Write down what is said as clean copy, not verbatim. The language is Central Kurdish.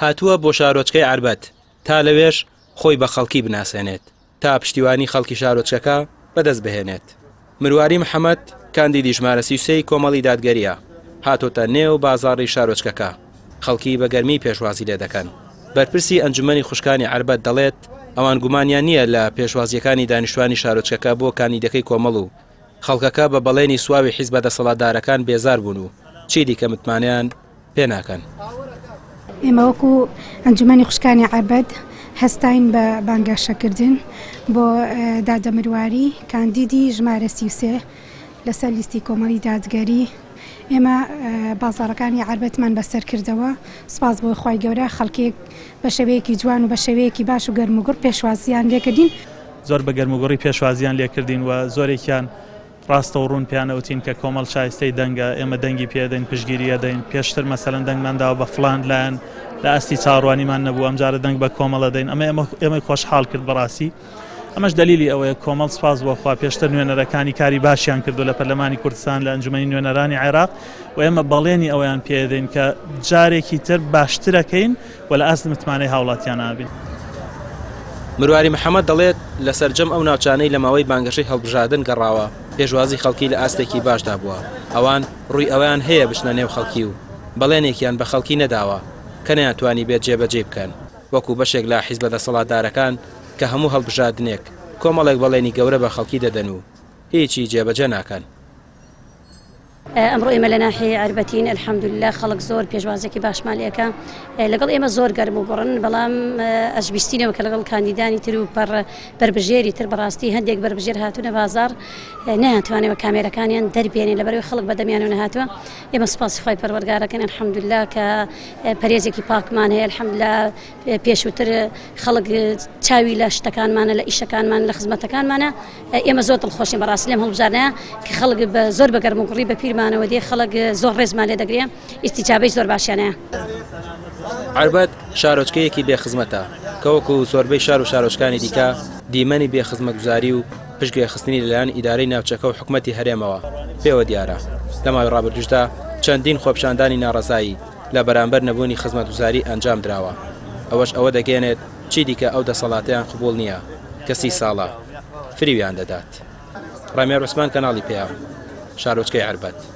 هاتووە بۆ شارۆچکەی عربەت تا لەوێش خۆی بە خەڵکی بناسێنێت تا پشتیوانی خەڵکی شارۆچکەکە بەدەست بهێنێت. مرواری محەممەد کاندیدی ژمارە 33 کۆمەڵی دادگەریە هاتۆتە نێو بازاڕی شارۆچکەکە خەڵکی بە گەرمی پێشوازی لێ دەکەن. بەرپرسی ئەنجومەنی خوشکانی عربەت دەڵێت ئەوان گومانیان نییە لە پێشوازیەکانی دانیشتوانی شارۆچکەکە بۆ کاندیدەکەی کۆمەڵ و خەڵکەکە بە بەڵێنی سواوی حیزب بەدەسەڵاتدارەکان بێزار بوون و چی دیکە متمانیان پێ ناکەن. ئێمە وەکو ئەنجومەنی خوشکانی عربەت هەستاین بە بانگەشەکردن بۆ دادە مرواری کاندیدی ژمارە 33 لەسەر لیستی کۆمەڵی دادگەری. ئێمە بازاڕەکانی عربەتمان بەسەر کردەوە. سپاس بۆ خی گەورە خەڵکێک بە شێوەیەکی جوان و بە شێوەیەکی باش و گەرموگوڕ پێشوازیان لێکردین. زۆر بە گەرموگوڕی پێشوازیان لێکردین و زۆرێکیان ڕاستە و ڕوون پیانەوتین کە کۆمەڵ شایستەی دەنگە ئێمە دەنگی پێدەین پشگیریە دەین پێشتر مەسەلەن دەنگمانداوە بە فلان لایەن لە ئەستی چاڕوانیمان نەبوو ئەمجارە دەنگ بە کۆمەڵە دەین ئەمە خۆشحاڵ کرد بەڕاستی. ئەمەش دلیلی ئەوەیە کۆمەڵ سپاس بۆخوا پێشتر نوێنەرەکانی کاری باشیان کردو لە پەرلەمانی کوردستان لە ئەنجومەنی نوێنەرانی عێراق و ئێمە بەڵێنی ئەویان پێدەین کە جارێکی تر باشترەکەین و لە ئەست متمانەی هاوڵاتیان نابین. مرواری محەممەد دەڵێت لە سەرجەم ئەو ناوچانەی لە ماوەی بانگەشەی هەڵبژاردن گەڕاوە پێشوازی خەڵکی لە ئاستێکی باشدا بووە. ئەوان ڕووی ئەویان هەیە بچنە نێو خەڵکی و بەڵێنێکیان بە خەڵکی نەداوە کە نەیانتوانی بێت جێبەجێ بکەن وەکو بەشێک لە حیزب بەدەسەڵاتدارەکان کە هەموو هەڵبژاردنێک کۆمەڵێک بەڵێنی گەورە بە خەڵکی دەدەن و هیچی جێبەجێ ناکەن. ئەمڕۆ ئێمە لە ناحیەی عربەتین الحەمدولله خەڵک زۆر پێشوازێکی باشمان لێکە لەگەڵ ئێمە زۆر گەرم و گۆڕن بەڵام ئەشبیستینەوە کە لەگەڵ کاندیدانی تر و بربژێری تر بەڕاستی هەندێک بربژێر هاتوونە بازار نەهاتوانێەوە کامێرەکانیان دەربێنێ لەبەرەوەی خەڵک بەدەمیانە نەهاتووە. ئێمە سپاسی خۆی پەروەردگارەکەن الحەمدولله کە پەرێزێکی پاکمان هەیە الحەمدولله پێشووتر خەڵک چاوی لە شتەکانمانە لە ئیشەکانمان لە خزمەتەکانمانە ئێمە زۆر دڵخۆشین بەڕاستی لەم هەڵبژاردنە کە خەڵک زۆر بە گەرموگوڕی بە پیرمانەوە دێ خەڵک زۆر ڕێزمان لێ دەگرێ ئیستیجابەی زۆر باشیانەیە. عربەت شارۆچکەیەکی بێخزمەتە کە وەکو زۆربەی شار و شارۆچکانی دیکە دیمەنی بێخزمەتگوزاری و پشتگوێخستنی لەلایەن ئیدارەی ناوچەکە و حکوومەتی هەرێمەوە پێوە دیارە. لە ماوەی ڕابردوشدا چەندین خۆپیشاندانی ناڕەزایی لە بەرامبەر نەبوونی خزمەتگوزاری ئەنجام درراوە. ئەوەش ئەوە دەگەێنێت چی دیکە ئەو دەسەڵاتیان قبول نییە کە 30 ساڵە فریویان دەدات. ڕامێر عوسمان کەناڵی پێیا شارۆچکەی عربەت.